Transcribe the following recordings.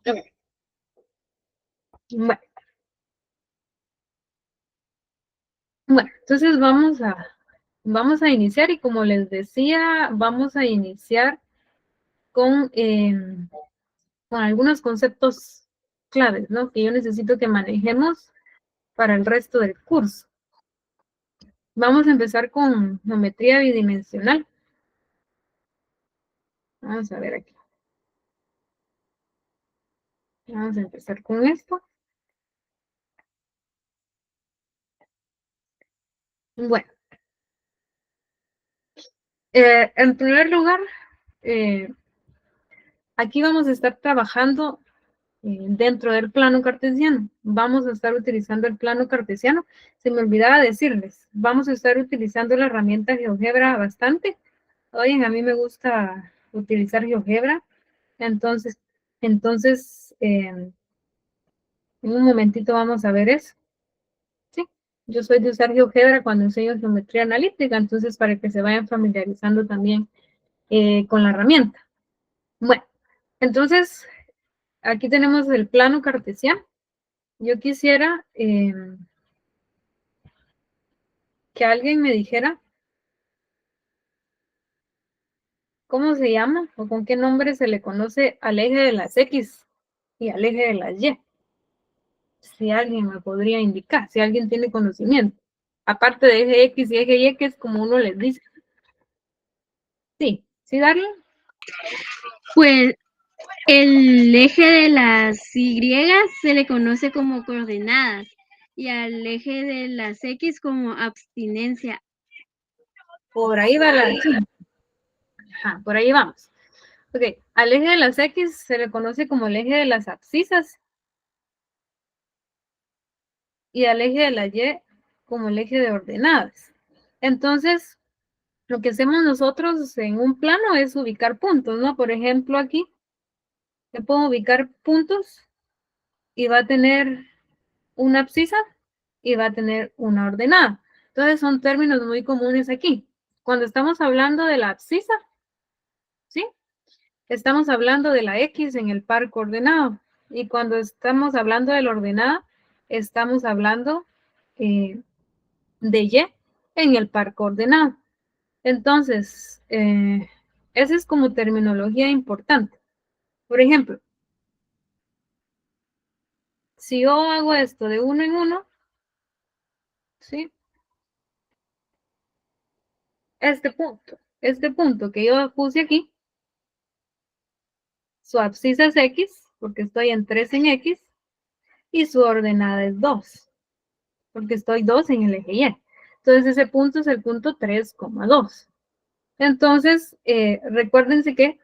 Ok. Bueno, entonces vamos a iniciar y como les decía, vamos a iniciar con, con algunos conceptos claves, ¿no? Que yo necesito que manejemos para el resto del curso. Vamos a empezar con geometría bidimensional. Vamos a ver aquí. Vamos a empezar con esto. Bueno, en primer lugar, eh, aquí vamos a estar trabajando dentro del plano cartesiano. Vamos a estar utilizando el plano cartesiano. Se me olvidaba decirles, vamos a estar utilizando la herramienta GeoGebra bastante. Oye, a mí me gusta utilizar GeoGebra. Entonces, en un momentito vamos a ver eso. Sí, yo soy de usar GeoGebra cuando enseño geometría analítica, entonces para que se vayan familiarizando también con la herramienta. Bueno, entonces aquí tenemos el plano cartesiano. Yo quisiera que alguien me dijera cómo se llama o con qué nombre se le conoce al eje de las X y al eje de las Y. Si alguien me podría indicar, si alguien tiene conocimiento. Aparte de eje X y eje Y, que es como uno les dice. Sí, ¿sí, Darle? Pues el eje de las Y se le conoce como coordenadas y al eje de las X como abstinencia. Por ahí va la... Ajá, por ahí vamos. Ok, al eje de las X se le conoce como el eje de las abscisas y al eje de la Y como el eje de ordenadas. Entonces, lo que hacemos nosotros en un plano es ubicar puntos, ¿no? Por ejemplo, aquí le puedo ubicar puntos y va a tener una abscisa y va a tener una ordenada. Entonces, son términos muy comunes aquí. Cuando estamos hablando de la abscisa, ¿sí? Estamos hablando de la X en el par coordenado. Y cuando estamos hablando de la ordenada, estamos hablando de Y en el par coordenado. Entonces, esa es como terminología importante. Por ejemplo, si yo hago esto de uno en uno, ¿sí? Este punto que yo puse aquí, su abscisa es X, porque estoy en 3 en X, y su ordenada es 2, porque estoy 2 en el eje Y. Entonces, ese punto es el punto 3,2. Entonces, recuérdense que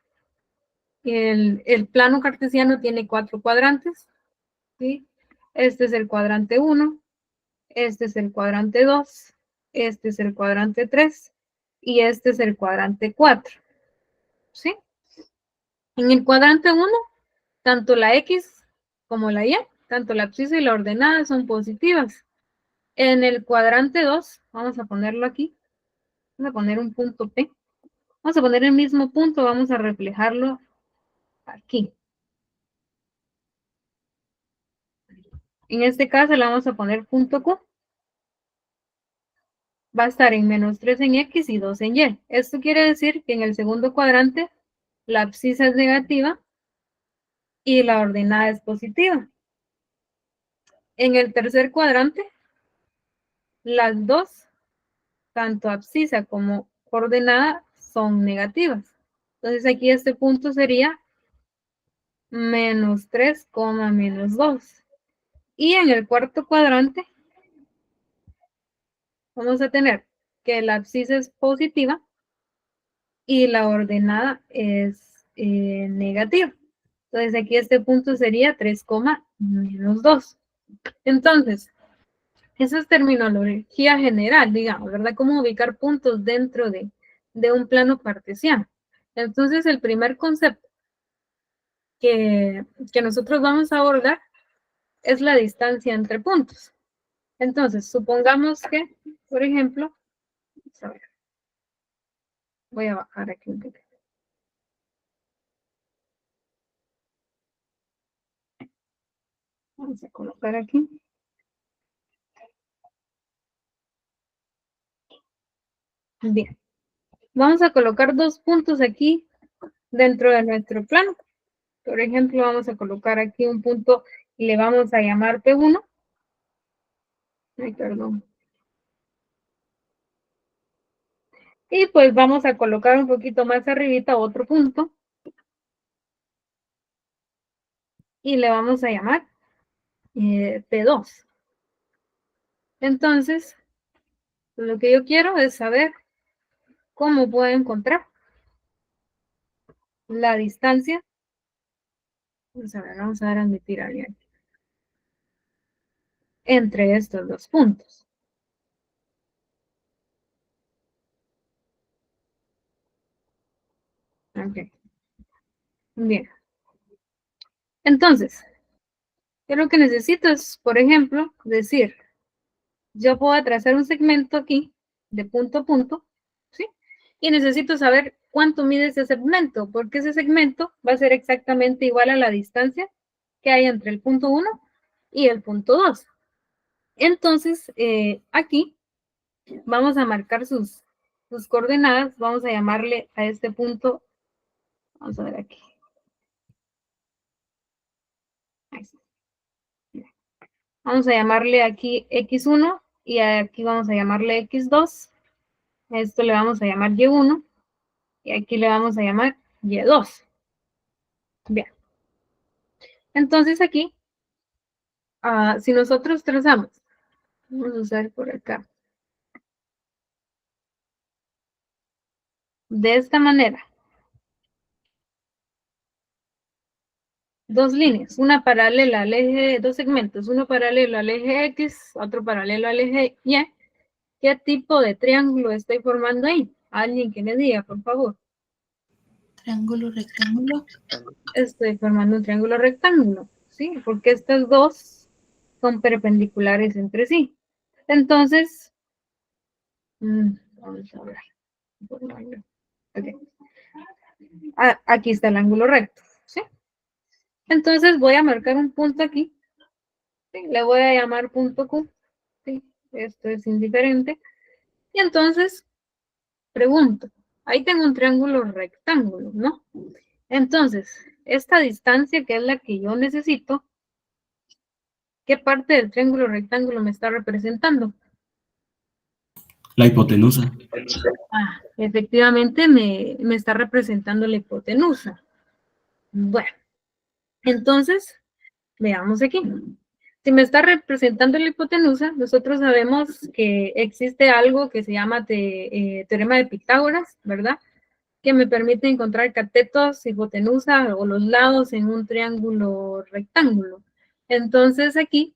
el plano cartesiano tiene 4 cuadrantes, ¿sí? Este es el cuadrante 1, este es el cuadrante 2, este es el cuadrante 3 y este es el cuadrante 4, ¿sí? En el cuadrante 1, tanto la X como la Y, tanto la abscisa y la ordenada son positivas. En el cuadrante 2, vamos a ponerlo aquí, vamos a poner un punto P, vamos a poner el mismo punto, vamos a reflejarlo aquí. En este caso le vamos a poner punto Q. Va a estar en menos 3 en X y 2 en Y. Esto quiere decir que en el segundo cuadrante la abscisa es negativa y la ordenada es positiva. En el tercer cuadrante, las dos, tanto abscisa como ordenada, son negativas. Entonces aquí este punto sería menos 3, menos 2. Y en el cuarto cuadrante vamos a tener que la abscisa es positiva y la ordenada es negativa. Entonces aquí este punto sería 3, menos 2. Entonces, esa es terminología general, digamos, ¿verdad? Cómo ubicar puntos dentro de un plano cartesiano. Entonces, el primer concepto que nosotros vamos a abordar es la distancia entre puntos. Entonces, supongamos que, por ejemplo, a ver, voy a bajar aquí un poquito. Vamos a colocar aquí. Bien. Vamos a colocar 2 puntos aquí dentro de nuestro plano. Por ejemplo, vamos a colocar aquí un punto y le vamos a llamar P1. Ay, perdón. Y pues vamos a colocar un poquito más arribita otro punto. Y le vamos a llamar P2. Entonces, lo que yo quiero es saber cómo puedo encontrar la distancia. Vamos a ver, admitir a alguien entre estos 2 puntos. Ok. Bien. Entonces, yo lo que necesito es, por ejemplo, decir, yo puedo trazar un segmento aquí de punto a punto, ¿sí? Y necesito saber cuánto mide ese segmento, porque ese segmento va a ser exactamente igual a la distancia que hay entre el punto 1 y el punto 2. Entonces, aquí vamos a marcar sus coordenadas, vamos a llamarle a este punto, vamos a ver aquí. Ahí está. Vamos a llamarle aquí X1 y aquí vamos a llamarle X2. A esto le vamos a llamar Y1 y aquí le vamos a llamar Y2. Bien. Entonces aquí, si nosotros trazamos, vamos a usar por acá, de esta manera, 2 líneas, una paralela al eje, 2 segmentos, uno paralelo al eje X, otro paralelo al eje Y. ¿Qué tipo de triángulo estoy formando ahí? Alguien que me diga, por favor. Triángulo, rectángulo. Estoy formando un triángulo rectángulo, ¿sí? Porque estas dos son perpendiculares entre sí. Entonces, vamos a ver. Okay. Aquí está el ángulo recto, ¿sí? Entonces voy a marcar un punto aquí, ¿sí? Le voy a llamar punto Q, ¿sí? Esto es indiferente. Y entonces, pregunto, ahí tengo un triángulo rectángulo, ¿no? Entonces, esta distancia que es la que yo necesito, ¿qué parte del triángulo rectángulo me está representando? La hipotenusa. Efectivamente me está representando la hipotenusa. Bueno, entonces, veamos aquí. Si me está representando la hipotenusa, nosotros sabemos que existe algo que se llama teorema de Pitágoras, ¿verdad? Que me permite encontrar catetos, hipotenusa o los lados en un triángulo rectángulo. Entonces aquí,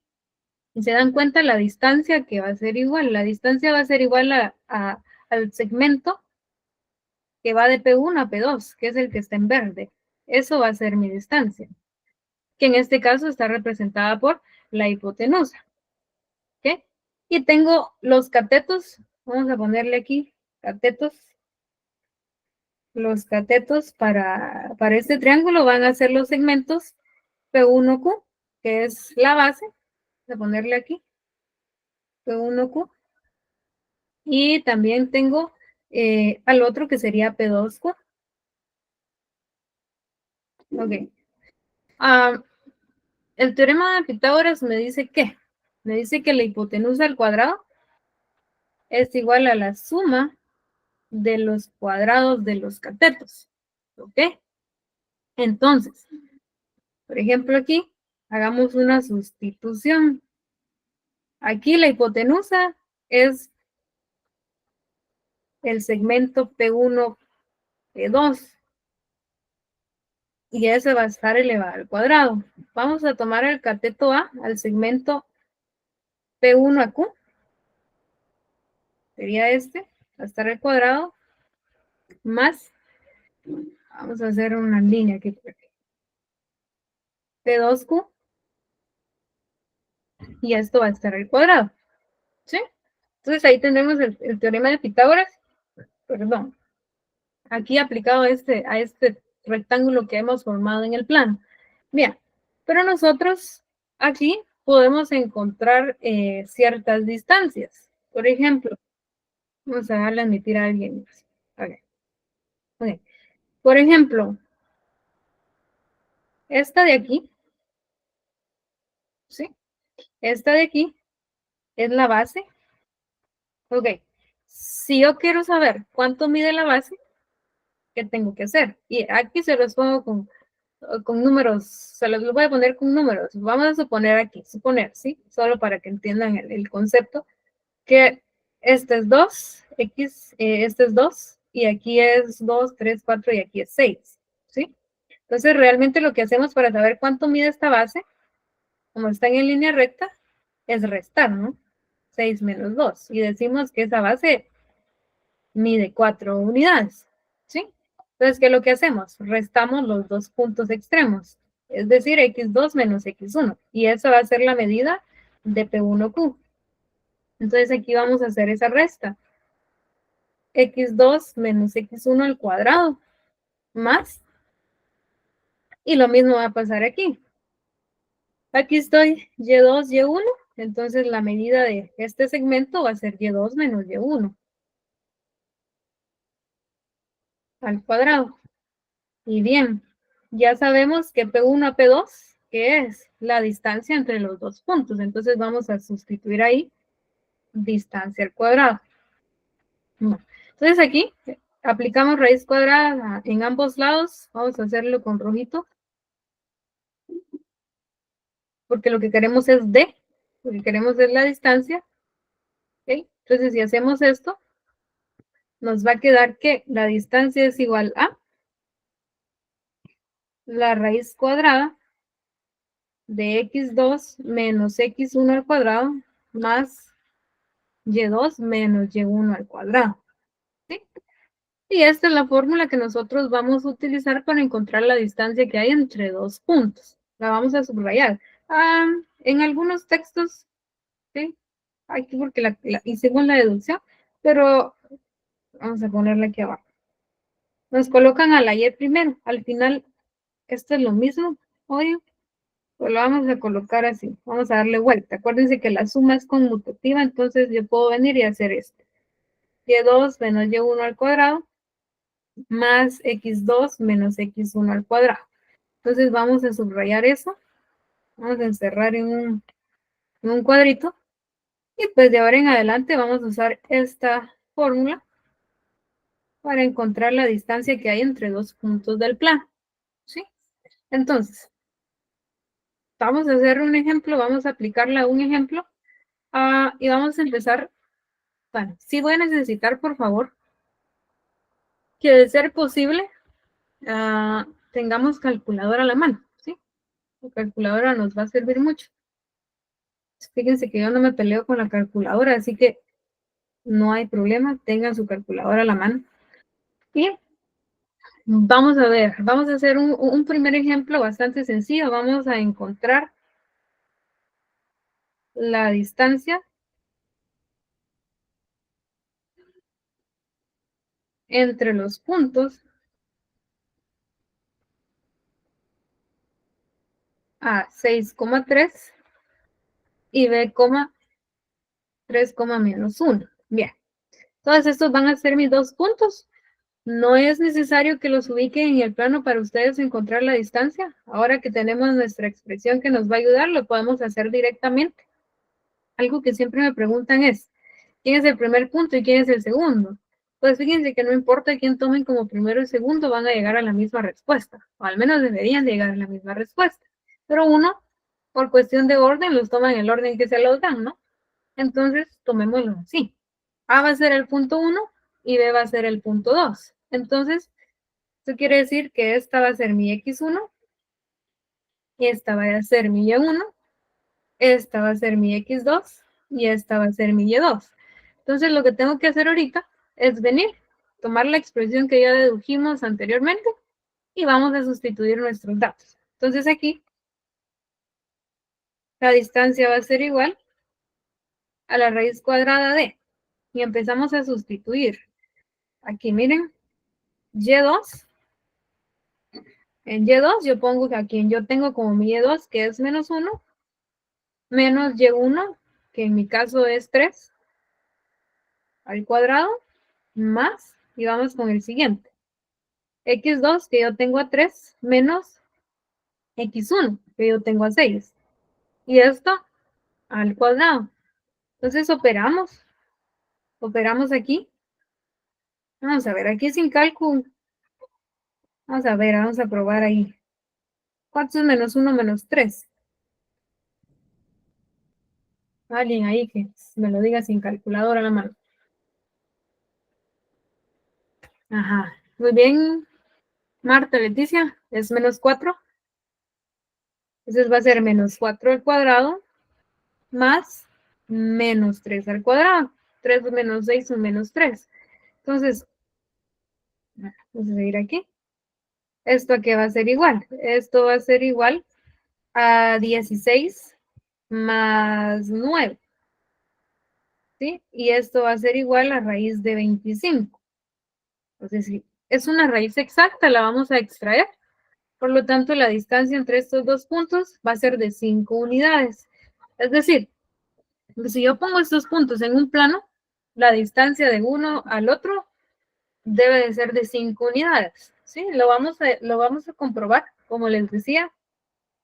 se dan cuenta la distancia que va a ser igual. La distancia va a ser igual al segmento que va de P1 a P2, que es el que está en verde. Eso va a ser mi distancia, que en este caso está representada por la hipotenusa. ¿Ok? Y tengo los catetos, vamos a ponerle aquí catetos. Los catetos para este triángulo van a ser los segmentos P1Q, que es la base, voy a ponerle aquí, P1Q. Y también tengo al otro que sería P2Q. Ok. El teorema de Pitágoras me dice ¿qué? Me dice que la hipotenusa al cuadrado es igual a la suma de los cuadrados de los catetos. ¿Ok? Entonces, por ejemplo aquí, hagamos una sustitución. Aquí la hipotenusa es el segmento P1, P2. Y ese va a estar elevado al cuadrado. Vamos a tomar el cateto A al segmento P1 a Q. Sería este, va a estar al cuadrado, más, vamos a hacer una línea aquí. P2Q. Y esto va a estar al cuadrado. ¿Sí? Entonces ahí tenemos el teorema de Pitágoras. Perdón. Aquí aplicado a este rectángulo que hemos formado en el plano. Bien, pero nosotros aquí podemos encontrar ciertas distancias. Por ejemplo, vamos a darle a admitir a alguien más. Ok. Por ejemplo, esta de aquí, ¿sí? Esta de aquí es la base. Ok. Si yo quiero saber cuánto mide la base, ¿qué tengo que hacer? Y aquí se los pongo con números, se los voy a poner con números. Vamos a suponer aquí, ¿sí? Solo para que entiendan el concepto, que este es 2, X, este es 2, y aquí es 2, 3, 4, y aquí es 6, ¿sí? Entonces, realmente lo que hacemos para saber cuánto mide esta base, como están en línea recta, es restar, ¿no? 6 menos 2, y decimos que esa base mide 4 unidades, ¿sí? Entonces, ¿qué es lo que hacemos? Restamos los dos puntos extremos, es decir, x2 menos x1, y eso va a ser la medida de P1Q. Entonces, aquí vamos a hacer esa resta. x2 menos x1 al cuadrado, más, y lo mismo va a pasar aquí. Aquí estoy, y2, y1, entonces la medida de este segmento va a ser y2 menos y1 al cuadrado. Y bien, ya sabemos que P1 a P2, que es la distancia entre los dos puntos. Entonces vamos a sustituir ahí distancia al cuadrado. Entonces aquí aplicamos raíz cuadrada en ambos lados. Vamos a hacerlo con rojito. Porque lo que queremos es D. Lo que queremos es la distancia. ¿Okay? Entonces si hacemos esto, nos va a quedar que la distancia es igual a la raíz cuadrada de x2 menos x1 al cuadrado más y2 menos y1 al cuadrado. ¿Sí? Y esta es la fórmula que nosotros vamos a utilizar para encontrar la distancia que hay entre dos puntos. La vamos a subrayar. En algunos textos, ¿sí? Aquí porque hicimos la deducción, pero vamos a ponerla aquí abajo. Nos colocan a la y primero. Al final, esto es lo mismo. Oye, pues lo vamos a colocar así. Vamos a darle vuelta. Acuérdense que la suma es conmutativa, entonces yo puedo venir y hacer esto. Y2 menos y1 al cuadrado más x2 menos x1 al cuadrado. Entonces vamos a subrayar eso. Vamos a encerrar en un cuadrito. Y pues de ahora en adelante vamos a usar esta fórmula para encontrar la distancia que hay entre dos puntos del plano. ¿Sí? Entonces, vamos a hacer un ejemplo, vamos a aplicarla a un ejemplo y vamos a empezar. Bueno, sí voy a necesitar, por favor, que de ser posible tengamos calculadora a la mano, ¿sí? La calculadora nos va a servir mucho. Fíjense que yo no me peleo con la calculadora, así que no hay problema, tengan su calculadora a la mano. Y vamos a ver, vamos a hacer un primer ejemplo bastante sencillo. Vamos a encontrar la distancia entre los puntos A 6,3 y B, 3, menos 1. Bien, todos estos van a ser mis dos puntos. No es necesario que los ubiquen en el plano para ustedes encontrar la distancia. Ahora que tenemos nuestra expresión que nos va a ayudar, lo podemos hacer directamente. Algo que siempre me preguntan es, ¿quién es el primer punto y quién es el segundo? Pues fíjense que no importa quién tomen como primero y segundo, van a llegar a la misma respuesta, o al menos deberían llegar a la misma respuesta. Pero uno, por cuestión de orden, los toma en el orden que se los dan, ¿no? Entonces, tomémoslo así. A va a ser el punto 1 y B va a ser el punto 2. Entonces, eso quiere decir que esta va a ser mi x1, esta va a ser mi y1, esta va a ser mi x2 y esta va a ser mi y2. Entonces, lo que tengo que hacer ahorita es venir, tomar la expresión que ya dedujimos anteriormente y vamos a sustituir nuestros datos. Entonces, aquí la distancia va a ser igual a la raíz cuadrada de, y empezamos a sustituir. Aquí, miren, y2. En y2 yo pongo a quien yo tengo como mi y2, que es menos 1, menos y1, que en mi caso es 3, al cuadrado, más, y vamos con el siguiente. x2, que yo tengo a 3, menos x1, que yo tengo a 6. Y esto al cuadrado. Entonces operamos aquí. Vamos a ver, aquí sin cálculo. Vamos a ver, vamos a probar ahí. ¿Cuánto es menos 1 menos 3? Alguien ahí que me lo diga sin calculadora a la mano. Ajá, muy bien. Marta, Leticia, es menos 4. Entonces va a ser menos 4 al cuadrado más menos 3 al cuadrado. 3 menos 6 son menos 3. Entonces, vamos a seguir aquí. ¿Esto a qué va a ser igual? Esto va a ser igual a 16 más 9. ¿Sí? Y esto va a ser igual a raíz de 25. Entonces, si es una raíz exacta, la vamos a extraer. Por lo tanto, la distancia entre estos dos puntos va a ser de 5 unidades. Es decir, si yo pongo estos puntos en un plano, la distancia de uno al otro debe de ser de 5 unidades. ¿Sí? Lo vamos a comprobar. Como les decía,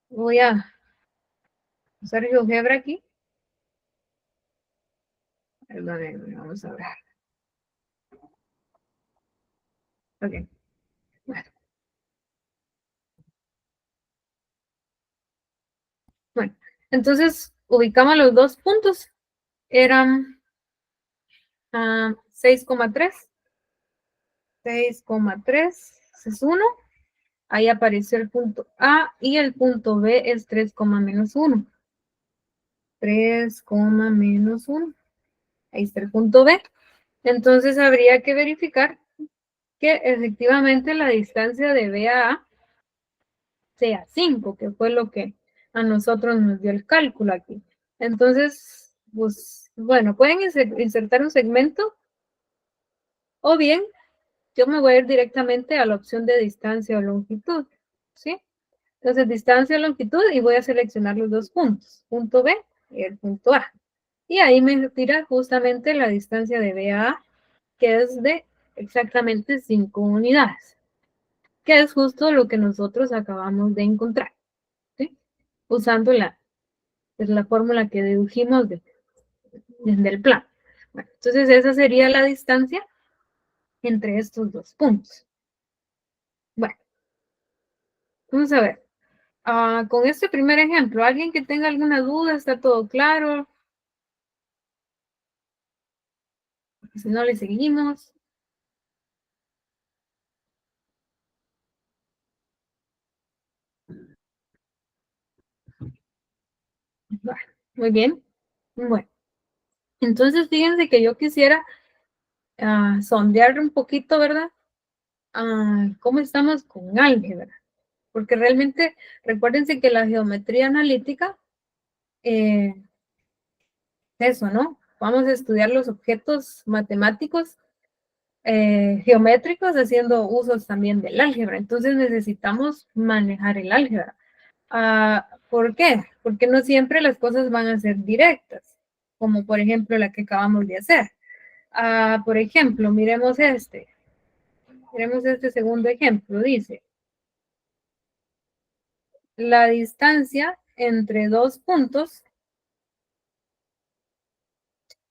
voy a usar GeoGebra aquí. Perdónenme, vamos a ver. Ok. Bueno, entonces ubicamos los dos puntos. Eran 6,3. 6,3 es 1. Ahí apareció el punto A y el punto B es 3, menos 1. 3, menos 1. Ahí está el punto B. Entonces habría que verificar que efectivamente la distancia de B a A sea 5, que fue lo que a nosotros nos dio el cálculo aquí. Entonces, pues, bueno, pueden insertar un segmento o bien yo me voy a ir directamente a la opción de distancia o longitud, ¿sí? Entonces, distancia o longitud y voy a seleccionar los dos puntos, punto B y el punto A. Y ahí me tira justamente la distancia de B a A, que es de exactamente 5 unidades, que es justo lo que nosotros acabamos de encontrar, ¿sí? Usando la fórmula que dedujimos desde el plan. Bueno, entonces, esa sería la distancia entre estos dos puntos. Bueno, vamos a ver. Con este primer ejemplo, ¿alguien que tenga alguna duda? ¿Está todo claro? Si no, le seguimos. Bueno, muy bien. Bueno, entonces fíjense que yo quisiera sondear un poquito, ¿verdad? ¿Cómo estamos con álgebra? Porque realmente, recuérdense que la geometría analítica, eso, ¿no? Vamos a estudiar los objetos matemáticos geométricos haciendo usos también del álgebra. Entonces necesitamos manejar el álgebra. ¿Por qué? Porque no siempre las cosas van a ser directas, como por ejemplo la que acabamos de hacer. Por ejemplo, miremos este. Miremos este segundo ejemplo. Dice, la distancia entre dos puntos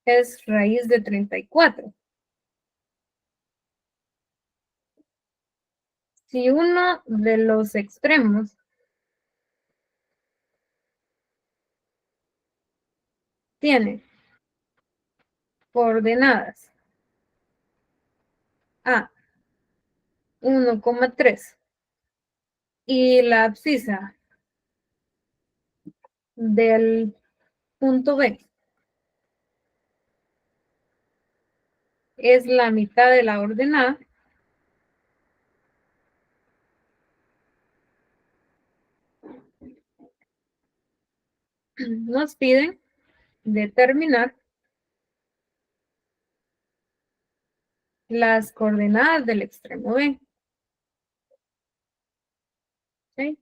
es raíz de 34. Si uno de los extremos tiene coordenadas a 1,3 y la abscisa del punto B es la mitad de la ordenada, nos piden determinar las coordenadas del extremo B. ¿Sí?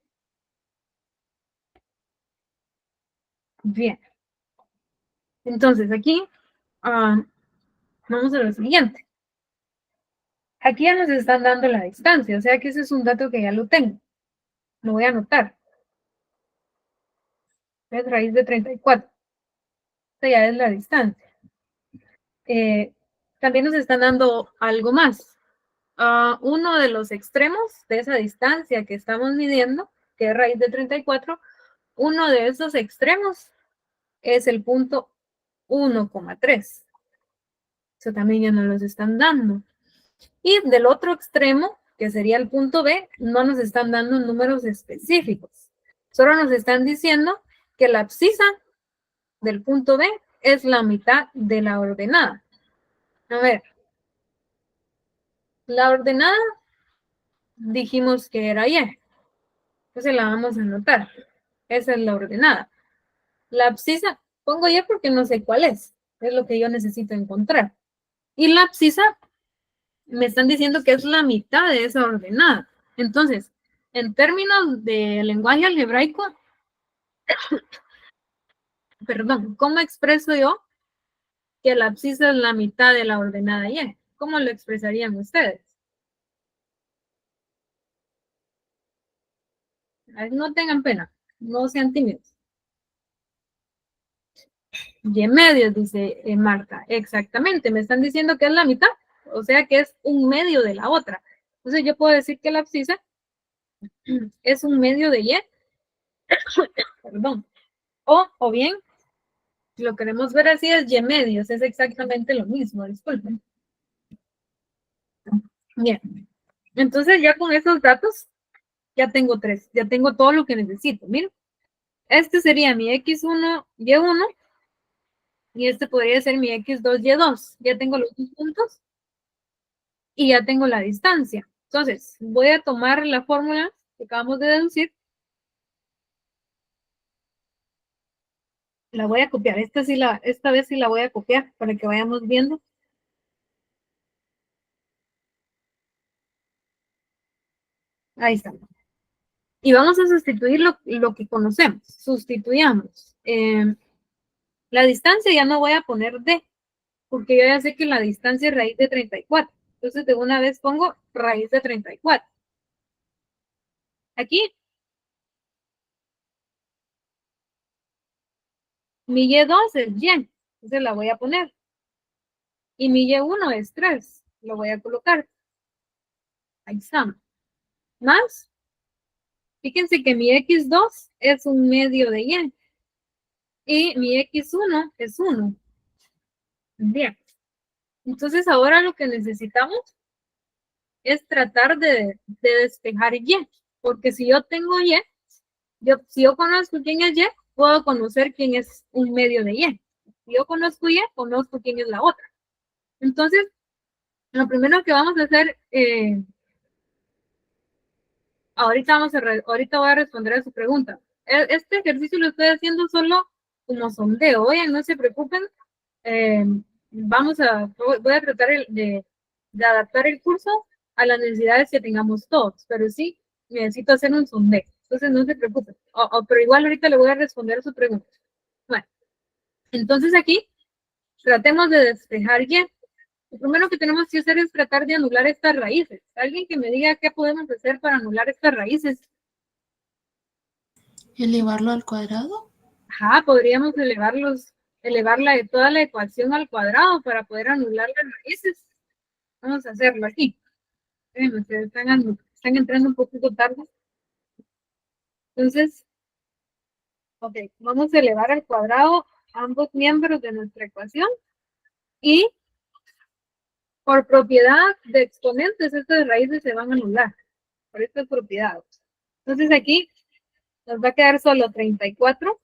Bien. Entonces, aquí vamos a lo siguiente. Aquí ya nos están dando la distancia, o sea que ese es un dato que ya lo tengo. Lo voy a anotar. Es raíz de 34. Esta ya es la distancia. También nos están dando algo más. Uno de los extremos de esa distancia que estamos midiendo, que es raíz de 34, uno de esos extremos es el punto 1,3. Eso también ya nos los están dando. Y del otro extremo, que sería el punto B, no nos están dando números específicos. Solo nos están diciendo que la abscisa del punto B es la mitad de la ordenada. A ver, la ordenada dijimos que era Y. Entonces la vamos a anotar. Esa es la ordenada. La abscisa, pongo Y porque no sé cuál es. Es lo que yo necesito encontrar. Y la abscisa me están diciendo que es la mitad de esa ordenada. Entonces, en términos de lenguaje algebraico, perdón, ¿cómo expreso yo que la abscisa es la mitad de la ordenada Y? ¿Cómo lo expresarían ustedes? No tengan pena, no sean tímidos. Y medios, dice Marta. Exactamente, me están diciendo que es la mitad, o sea que es un medio de la otra. Entonces yo puedo decir que la abscisa es un medio de Y, perdón. O bien, si lo queremos ver así, es Y medios, es exactamente lo mismo, disculpen. Bien, entonces ya con esos datos, ya tengo tres, ya tengo todo lo que necesito. Miren, este sería mi X1, Y1, y este podría ser mi X2, Y2. Ya tengo los dos puntos y ya tengo la distancia. Entonces, voy a tomar la fórmula que acabamos de deducir. La voy a copiar. Esta vez sí la voy a copiar para que vayamos viendo. Ahí está. Y vamos a sustituir lo que conocemos. Sustituyamos. La distancia ya no voy a poner D, porque yo ya sé que la distancia es raíz de 34. Entonces, de una vez pongo raíz de 34. Aquí, mi Y2 es Y, entonces la voy a poner. Y mi Y1 es 3, lo voy a colocar. Ahí está. Más, fíjense que mi X2 es un medio de Y. Y mi X1 es 1. Bien. Entonces ahora lo que necesitamos es tratar de despejar Y. Porque si yo tengo Y, si yo conozco quién es Y, puedo conocer quién es un medio de Y. Si yo conozco Y, conozco quién es la otra. Entonces, lo primero que vamos a hacer, ahorita voy a responder a su pregunta. Este ejercicio lo estoy haciendo solo como sondeo. Oigan, no se preocupen. Voy a tratar de adaptar el curso a las necesidades que tengamos todos, pero sí necesito hacer un sondeo. Entonces, no se preocupen. Pero igual ahorita le voy a responder a su pregunta. Bueno, entonces aquí tratemos de despejar Y. Lo primero que tenemos que hacer es tratar de anular estas raíces. Alguien que me diga qué podemos hacer para anular estas raíces. ¿Elevarlo al cuadrado? Ajá, podríamos elevar toda la ecuación al cuadrado para poder anular las raíces. Vamos a hacerlo aquí. Ustedes están entrando un poquito tarde. Entonces, ok, vamos a elevar al cuadrado ambos miembros de nuestra ecuación y por propiedad de exponentes, estas raíces se van a anular por estas propiedades. Entonces aquí nos va a quedar solo 34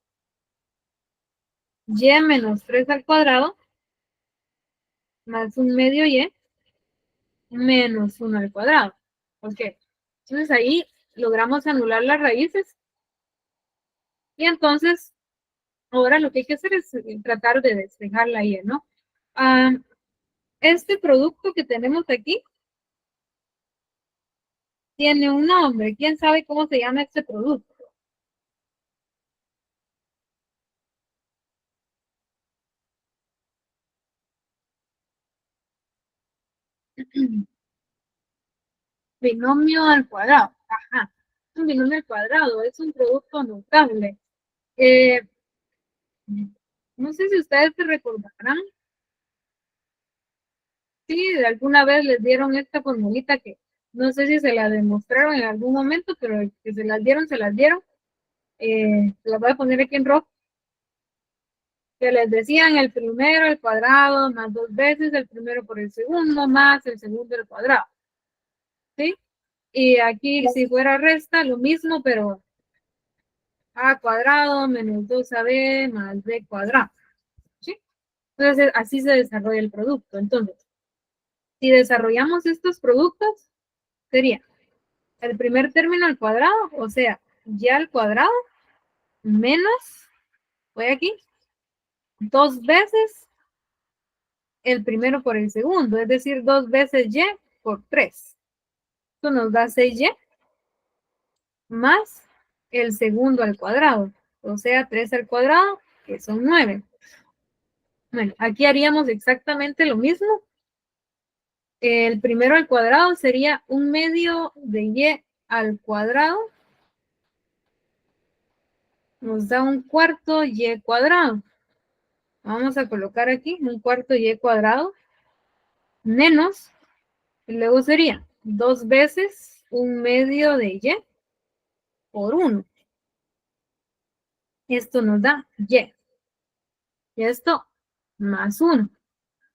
y menos 3 al cuadrado más un medio y menos 1 al cuadrado. Ok, entonces ahí logramos anular las raíces y entonces ahora lo que hay que hacer es tratar de despejar la y, ¿no? Este producto que tenemos aquí tiene un nombre. ¿Quién sabe cómo se llama este producto? Binomio al cuadrado. Ajá. Un binomio al cuadrado es un producto notable. No sé si ustedes se recordarán. Sí, de alguna vez les dieron esta formulita que no sé si se la demostraron en algún momento, pero que se las dieron, se las dieron. Se las voy a poner aquí en rojo. Que les decían el primero al cuadrado más 2 veces el primero por el segundo más el segundo al cuadrado. ¿Sí? Y aquí si fuera resta, lo mismo, pero a cuadrado menos 2ab más b cuadrado. ¿Sí? Entonces así se desarrolla el producto. Entonces, si desarrollamos estos productos, sería el primer término al cuadrado, o sea, y al cuadrado menos, voy aquí, 2 veces el primero por el segundo, es decir, 2 veces y por 3. Esto nos da 6y más el segundo al cuadrado, o sea, 3 al cuadrado, que son 9. Bueno, aquí haríamos exactamente lo mismo. El primero al cuadrado sería 1/2 de y al cuadrado. Nos da 1/4 y cuadrado. Vamos a colocar aquí 1/4 y cuadrado menos, y luego sería 2 veces 1/2 de y por 1. Esto nos da y. Y esto más 1.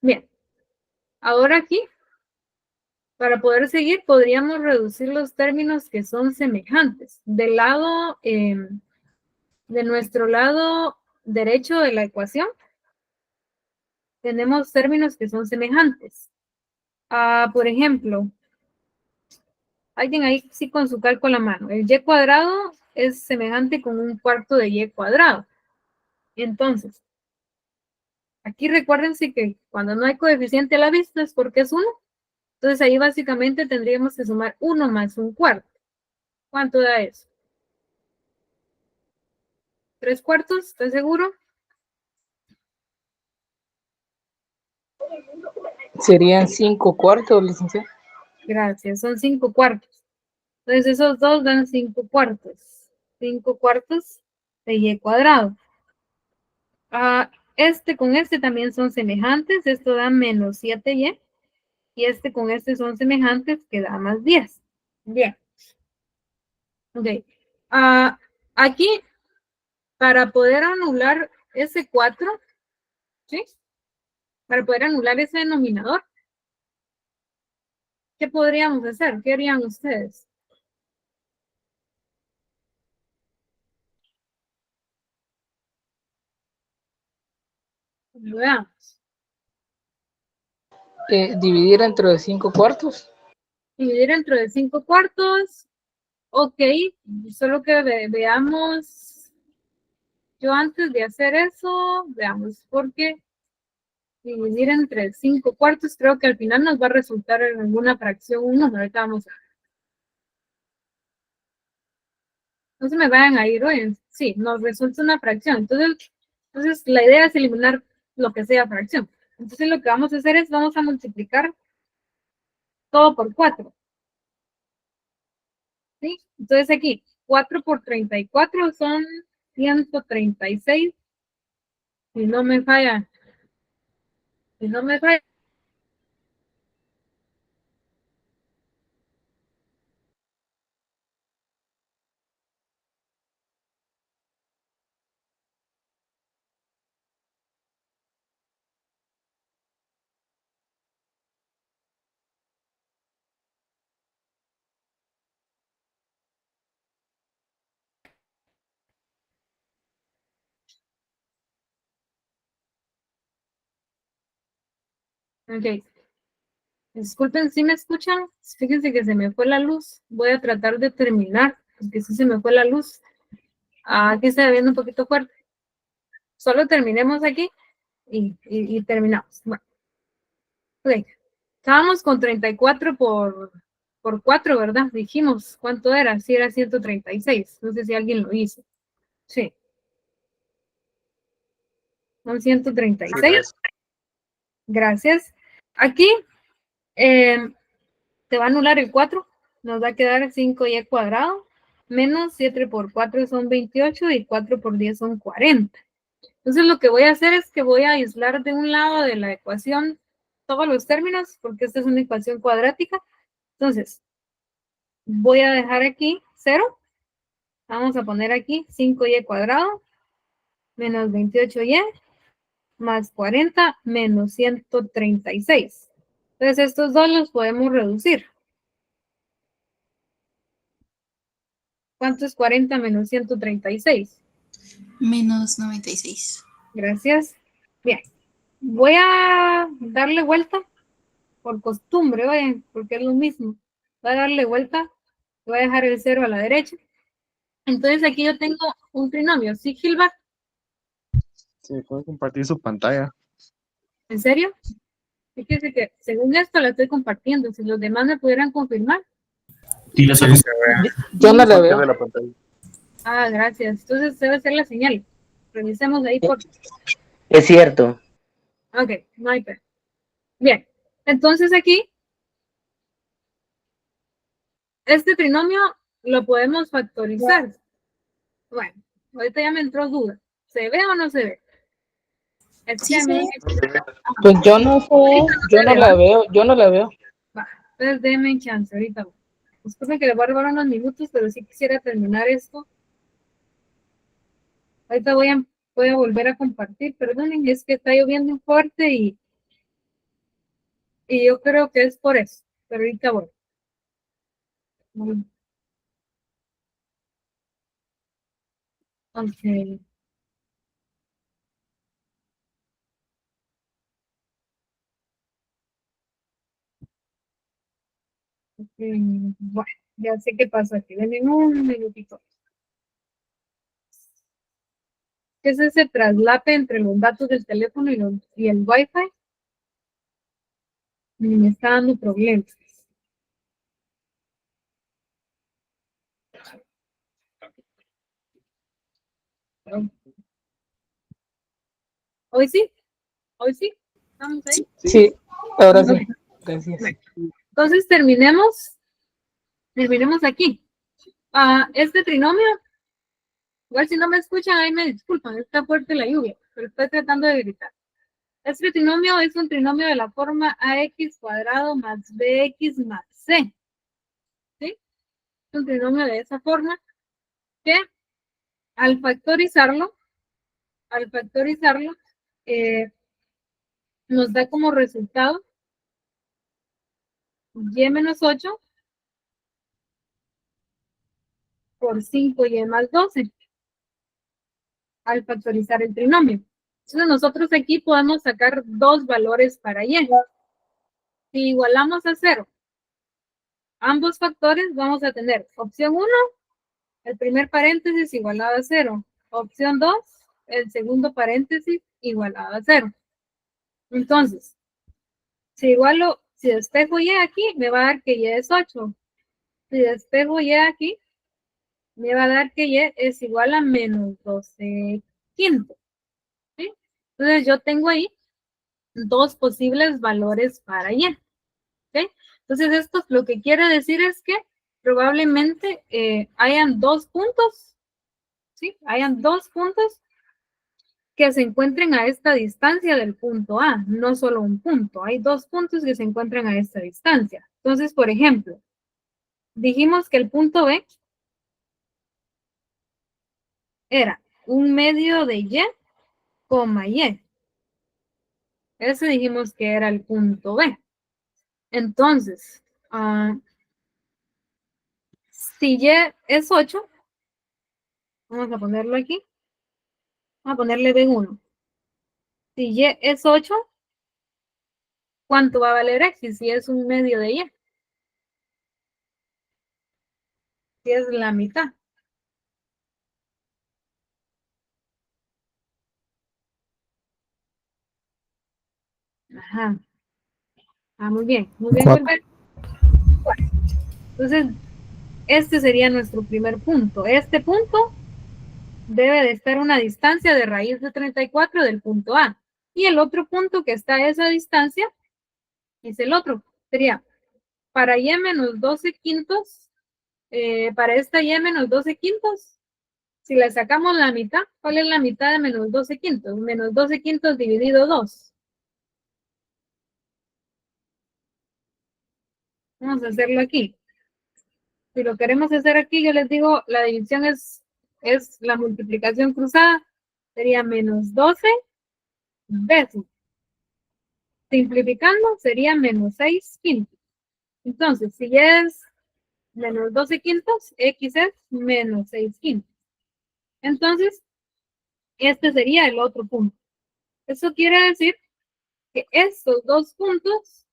Bien, ahora aquí, para poder seguir, podríamos reducir los términos que son semejantes. Del lado, de nuestro lado derecho de la ecuación, tenemos términos que son semejantes. Por ejemplo, alguien ahí sí con su cálculo a mano. El y cuadrado es semejante con 1/4 de y cuadrado. Entonces, aquí recuérdense que cuando no hay coeficiente a la vista es porque es 1. Entonces ahí básicamente tendríamos que sumar 1 más 1/4. ¿Cuánto da eso? 3/4, ¿estás seguro? Serían 5/4, licenciada. Gracias, son 5/4. Entonces esos dos dan 5/4. 5/4 de y cuadrado. Este con este también son semejantes. Esto da menos 7y. Y este con este son semejantes, que da más 10. Bien. Ok. Aquí, para poder anular ese 4, ¿sí? Para poder anular ese denominador, ¿qué podríamos hacer? ¿Qué harían ustedes? Veamos. Dividir entre 5/4. Dividir entre de 5/4. Ok, solo que veamos. Yo antes de hacer eso, veamos, porque dividir entre 5/4 creo que al final nos va a resultar en alguna fracción 1. Ahorita vamos a ver. No se me vayan a ir hoy. Sí, nos resulta una fracción. Entonces la idea es eliminar lo que sea fracción. Entonces lo que vamos a hacer es vamos a multiplicar todo por 4. ¿Sí? Entonces aquí, 4 por 34 son 136. Si no me falla. Si no me falla. Ok. Disculpen si me escuchan. Fíjense que se me fue la luz. Voy a tratar de terminar, porque sí se me fue la luz. Aquí está viendo un poquito fuerte. Solo terminemos aquí y terminamos. Bueno. Ok. Estábamos con 34 por 4, ¿verdad? Dijimos, ¿cuánto era? Sí, era 136. No sé si alguien lo hizo. Sí. Son 136. Gracias. Aquí Se va a anular el 4, nos va a quedar 5y cuadrado, menos 7 por 4 son 28 y 4 por 10 son 40. Entonces lo que voy a hacer es que voy a aislar de un lado de la ecuación todos los términos, porque esta es una ecuación cuadrática. Entonces, voy a dejar aquí 0. Vamos a poner aquí 5y cuadrado menos 28y más 40 menos 136. Entonces estos dos los podemos reducir. ¿Cuánto es 40 menos 136? Menos 96. Gracias. Bien. Voy a darle vuelta por costumbre, oye, porque es lo mismo. Voy a darle vuelta. Voy a dejar el 0 a la derecha. Entonces aquí yo tengo un trinomio. ¿Sí, Gilbert? Sí, pueden compartir su pantalla. ¿En serio? Fíjese que según esto la estoy compartiendo. Si los demás me pudieran confirmar. Sí, la saco. Yo no la veo. De la pantalla. Ah, gracias. Entonces debe ser la señal. Revisemos ahí por... Es cierto. Ok, no hay pedo. Bien. Entonces aquí, este trinomio lo podemos factorizar. Bueno, ahorita ya me entró duda. ¿Se ve o no se ve? Es Sí, que a mí... Pues yo no sé, yo no la veo, yo no la veo. Va, entonces denme chance, ahorita voy. Disculpen que le voy a robar unos minutos, pero sí quisiera terminar esto. Ahorita voy a volver a compartir, perdonen, es que está lloviendo fuerte y yo creo que es por eso, pero ahorita voy. Ok. Bueno, ya sé qué pasó aquí. Denme un minutito. ¿Qué es ese traslape entre los datos del teléfono y el Wi-Fi? Me está dando problemas. Hoy sí, ¿estamos ahí? Sí, ahora sí. Gracias. Entonces terminemos aquí. Este trinomio, igual si no me escuchan, ahí me disculpan, está fuerte la lluvia, pero estoy tratando de gritar. Este trinomio es un trinomio de la forma ax cuadrado más bx más c. ¿Sí? Es un trinomio de esa forma que al factorizarlo, nos da como resultado y menos 8 por 5y más 12 al factorizar el trinomio. Entonces nosotros aquí podemos sacar dos valores para y. Si igualamos a 0 ambos factores, vamos a tener opción 1, el primer paréntesis igualado a 0. Opción 2, el segundo paréntesis igualado a 0. Entonces, si despejo y aquí, me va a dar que y es 8. Si despejo y aquí, me va a dar que y es igual a menos 12 quinto. ¿Sí? Entonces yo tengo ahí dos posibles valores para y. ¿Sí? Entonces esto lo que quiere decir es que probablemente hayan dos puntos, ¿sí? Hayan dos puntos que se encuentren a esta distancia del punto A, no solo un punto, hay dos puntos que se encuentran a esta distancia. Entonces, por ejemplo, dijimos que el punto B era un medio de Y, coma Y. Ese dijimos que era el punto B. Entonces, si Y es 8, vamos a ponerlo aquí, vamos a ponerle B1. Si Y es 8, ¿cuánto va a valer X si es un medio de Y? Si es la mitad. Ajá. Muy bien, Gilbert. Bueno, entonces, este sería nuestro primer punto. Este punto debe de estar a una distancia de raíz de 34 del punto A. Y el otro punto que está a esa distancia es el otro. sería para y menos 12 quintos, para esta y menos 12 quintos, si le sacamos la mitad, ¿cuál es la mitad de menos 12 quintos? Menos 12 quintos dividido 2. Vamos a hacerlo aquí. Si lo queremos hacer aquí, yo les digo, la división es la multiplicación cruzada. Sería menos 12 veces. Simplificando, sería menos 6 quintos. Entonces, si es menos 12 quintos, x es menos 6 quintos. Entonces, este sería el otro punto. Eso quiere decir que estos dos puntos,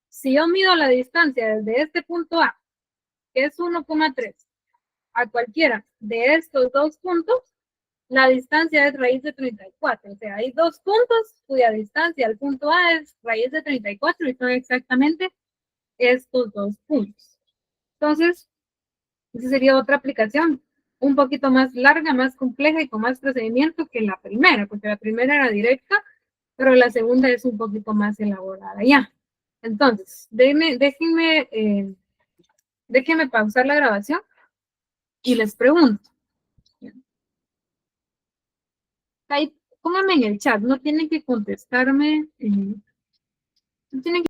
si yo mido la distancia desde este punto A, que es 1,3, a cualquiera de estos dos puntos, la distancia es raíz de 34. O sea, hay dos puntos cuya distancia al punto A es raíz de 34 y son exactamente estos dos puntos. Entonces, esa sería otra aplicación, un poquito más larga, más compleja y con más procedimiento que la primera, porque la primera era directa, pero la segunda es un poquito más elaborada ya. Entonces, déjenme pausar la grabación y les pregunto. Ahí, pónganme en el chat, no tienen que contestarme, no tienen que